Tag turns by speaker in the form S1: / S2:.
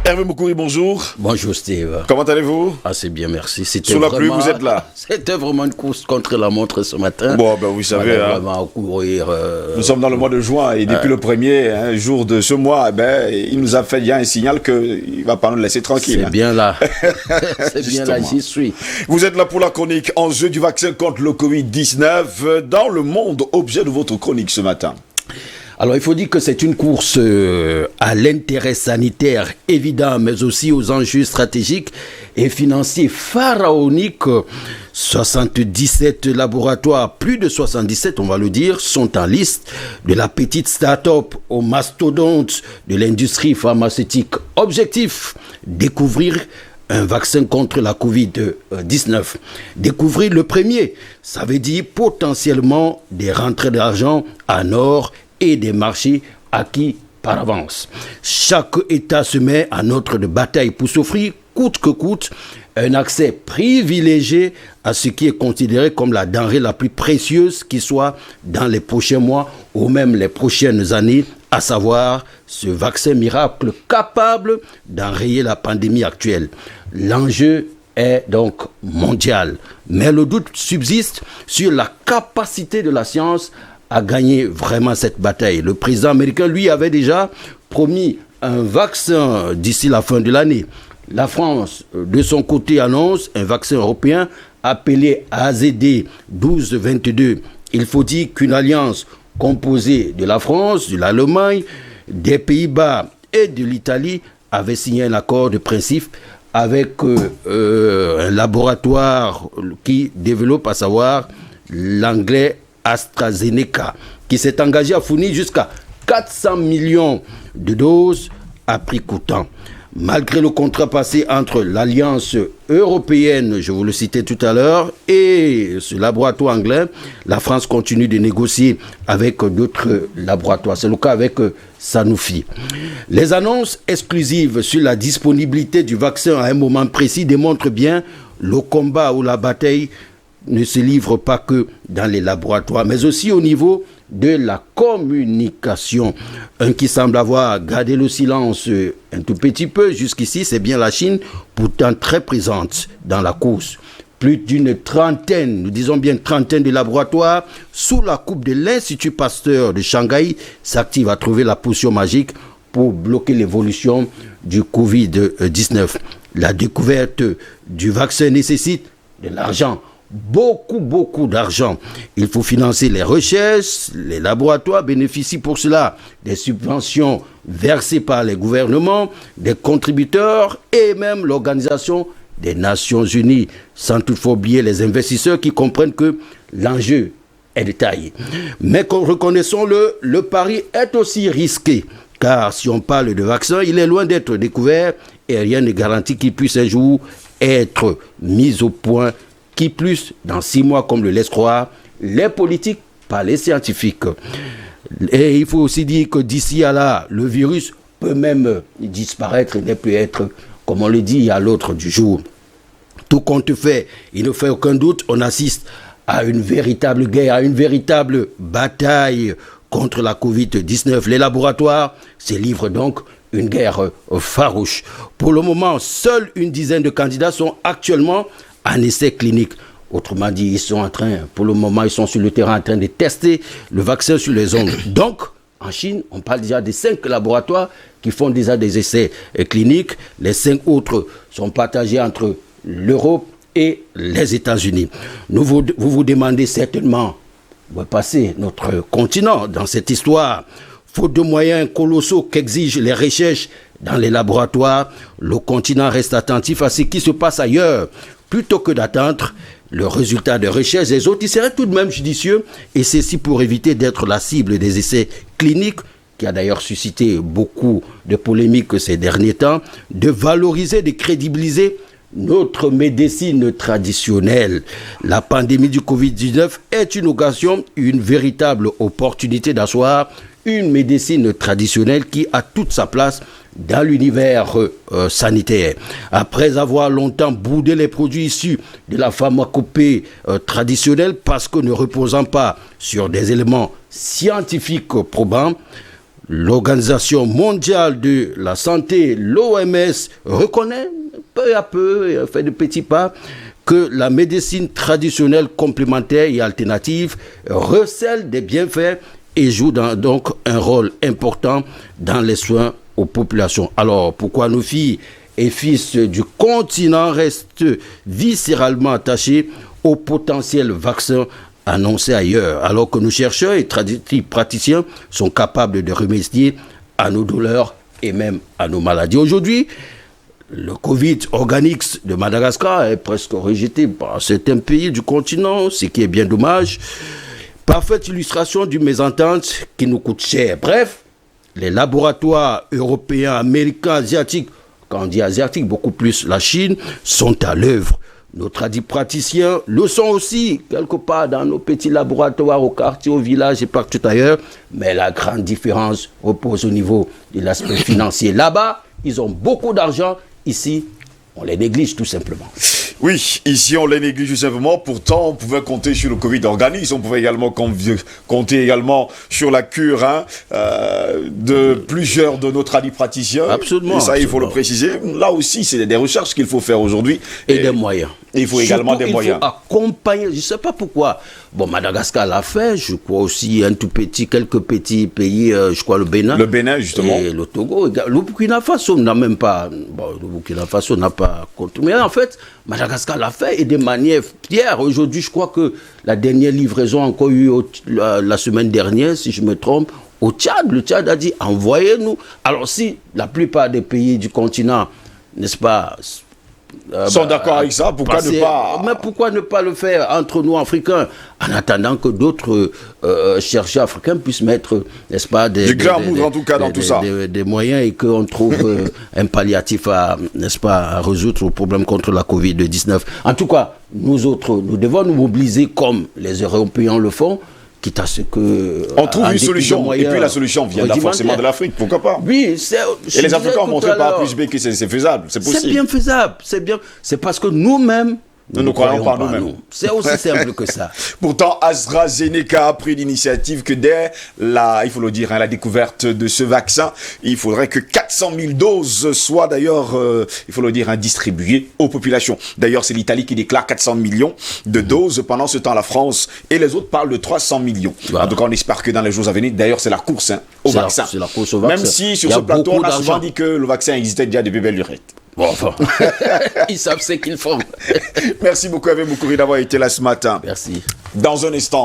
S1: Hervé Moukouri, bonjour.
S2: Bonjour Steve.
S1: Comment allez-vous?
S2: Ah, c'est bien, merci.
S1: Sous la pluie, vous êtes là.
S2: C'était vraiment une course contre la montre ce matin.
S1: Bon, ben vous savez,
S2: vraiment courir.
S1: Nous sommes dans le mois de juin et depuis le premier jour de ce mois, il nous a fait bien un signal qu'il ne va pas nous laisser tranquille.
S2: C'est bien là. C'est bien là, j'y suis.
S1: Vous êtes là pour la chronique Enjeu du vaccin contre le Covid-19 dans le monde, objet de votre chronique ce matin.
S2: Alors, il faut dire que c'est une course à l'intérêt sanitaire évident, mais aussi aux enjeux stratégiques et financiers pharaoniques. 77 laboratoires, plus de 77, on va le dire, sont en liste, de la petite start-up au mastodonte de l'industrie pharmaceutique. Objectif, découvrir un vaccin contre la Covid-19. Découvrir le premier, ça veut dire potentiellement des rentrées d'argent en or et des marchés acquis par avance. Chaque État se met en ordre de bataille pour s'offrir, coûte que coûte, un accès privilégié à ce qui est considéré comme la denrée la plus précieuse qui soit dans les prochains mois ou même les prochaines années, à savoir ce vaccin miracle capable d'enrayer la pandémie actuelle. L'enjeu est donc mondial, mais le doute subsiste sur la capacité de la science à gagner vraiment cette bataille. Le président américain, lui, avait déjà promis un vaccin d'ici la fin de l'année. La France, de son côté, annonce un vaccin européen appelé AZD 1222. Il faut dire qu'une alliance composée de la France, de l'Allemagne, des Pays-Bas et de l'Italie avait signé un accord de principe avec un laboratoire qui développe, à savoir l'anglais AstraZeneca, qui s'est engagé à fournir jusqu'à 400 millions de doses à prix coûtant. Malgré le contrat passé entre l'Alliance européenne, je vous le citais tout à l'heure, et ce laboratoire anglais, la France continue de négocier avec d'autres laboratoires. C'est le cas avec Sanofi. Les annonces exclusives sur la disponibilité du vaccin à un moment précis démontrent bien le combat ou la bataille ne se livre pas que dans les laboratoires, mais aussi au niveau de la communication. Un qui semble avoir gardé le silence un tout petit peu jusqu'ici, c'est bien la Chine, pourtant très présente dans la course. Plus d'une trentaine, nous disons bien trentaine de laboratoires, sous la coupe de l'Institut Pasteur de Shanghai, s'activent à trouver la potion magique pour bloquer l'évolution du Covid-19. La découverte du vaccin nécessite de l'argent. Beaucoup d'argent. Il faut financer les recherches. Les laboratoires bénéficient pour cela des subventions versées par les gouvernements, des contributeurs et même l'Organisation des Nations Unies, sans toutefois oublier les investisseurs qui comprennent que l'enjeu est de taille. Mais reconnaissons-le, le pari est aussi risqué, car si on parle de vaccin, il est loin d'être découvert et rien ne garantit qu'il puisse un jour être mis au point, qui plus, dans 6 mois, comme le laissent croire les politiques par les scientifiques. Et il faut aussi dire que d'ici à là, le virus peut même disparaître et ne plus être, comme on le dit, à l'autre du jour. Tout compte fait, il ne fait aucun doute, on assiste à une véritable guerre, à une véritable bataille contre la Covid-19. Les laboratoires se livrent donc une guerre farouche. Pour le moment, seule une dizaine de candidats sont actuellement en essai clinique. Autrement dit, ils sont pour le moment, ils sont sur le terrain en train de tester le vaccin sur les ongles. Donc, en Chine, on parle déjà de 5 laboratoires qui font déjà des essais cliniques. Les 5 autres sont partagés entre l'Europe et les États-Unis. Vous vous demandez certainement où est passé notre continent dans cette histoire. Faute de moyens colossaux qu'exigent les recherches dans les laboratoires, le continent reste attentif à ce qui se passe ailleurs. Plutôt que d'attendre le résultat de recherche des autres, il serait tout de même judicieux, et ceci pour éviter d'être la cible des essais cliniques, qui a d'ailleurs suscité beaucoup de polémiques ces derniers temps, de valoriser, de crédibiliser notre médecine traditionnelle. La pandémie du Covid-19 est une occasion, une véritable opportunité d'asseoir une médecine traditionnelle qui a toute sa place dans l'univers sanitaire. Après avoir longtemps boudé les produits issus de la pharmacopée traditionnelle parce que ne reposant pas sur des éléments scientifiques probants, L'Organisation mondiale de la santé, l'OMS, reconnaît peu à peu, fait de petits pas, que la médecine traditionnelle complémentaire et alternative recèle des bienfaits et joue donc un rôle important dans les soins aux populations. Alors, pourquoi nos filles et fils du continent restent viscéralement attachés aux potentiels vaccins annoncés ailleurs, alors que nos chercheurs et praticiens sont capables de remédier à nos douleurs et même à nos maladies. Aujourd'hui, le Covid organique de Madagascar est presque rejeté par certains pays du continent, ce qui est bien dommage. Parfaite illustration d'une mésentente qui nous coûte cher. Bref, les laboratoires européens, américains, asiatiques, quand on dit asiatiques, beaucoup plus la Chine, sont à l'œuvre. Nos praticiens le sont aussi, quelque part dans nos petits laboratoires, au quartier, au village et partout ailleurs. Mais la grande différence repose au niveau de l'aspect financier. Là-bas, ils ont beaucoup d'argent. Ici, on les néglige tout simplement.
S1: Oui, ici on les néglige tout simplement. Pourtant, on pouvait compter sur le Covid organique. On pouvait également compter également sur la cure de plusieurs de nos praticiens.
S2: Absolument.
S1: Et ça,
S2: absolument.
S1: il faut le préciser. Là aussi, c'est des recherches qu'il faut faire aujourd'hui.
S2: Et des moyens.
S1: Et il faut également des moyens.
S2: Il faut accompagner. Je ne sais pas pourquoi. Bon, Madagascar l'a fait. Je crois aussi quelques petits pays. Je crois le Bénin.
S1: Le Bénin, justement.
S2: Et le Togo. Le Burkina Faso n'a même pas. Bon, le Burkina Faso n'a pas compté. Mais en fait, Madagascar l'a fait et de manière fière. Aujourd'hui, je crois que la dernière livraison a encore eu la semaine dernière, si je me trompe, au Tchad. Le Tchad a dit envoyez-nous. Alors, si la plupart des pays du continent, n'est-ce pas,
S1: sont d'accord avec ça, pourquoi ne pas...
S2: Mais pourquoi ne pas le faire entre nous, Africains, en attendant que d'autres chercheurs africains puissent mettre, n'est-ce pas, des moyens et qu'on trouve un palliatif n'est-ce pas, à résoudre le problème contre la Covid-19. En tout cas, nous autres, nous devons nous mobiliser comme les Européens le font, quitte à ce que...
S1: On trouve une solution, et puis la solution vient forcément de l'Afrique, pourquoi pas?
S2: Oui,
S1: et les Africains ont montré par A plus B que c'est faisable, c'est possible.
S2: C'est bien faisable, c'est parce que nous-mêmes,
S1: nous ne croyons pas nous-mêmes.
S2: C'est aussi simple que ça.
S1: Pourtant, AstraZeneca a pris l'initiative que dès il faut le dire, la découverte de ce vaccin, il faudrait que 400 000 doses soient d'ailleurs, il faut le dire, distribuées aux populations. D'ailleurs, c'est l'Italie qui déclare 400 millions de doses. Pendant ce temps, la France et les autres parlent de 300 millions. Voilà. En tout cas, on espère que dans les jours à venir, d'ailleurs, c'est la course au vaccin.
S2: C'est la course au vaccin.
S1: Même si sur ce plateau, on a souvent dit que le vaccin existait déjà depuis belle lurette.
S2: Bon, enfin, ils savent ce qu'ils font.
S1: Merci beaucoup, Hervé Moukouri, d'avoir été là ce matin.
S2: Merci.
S1: Dans un instant,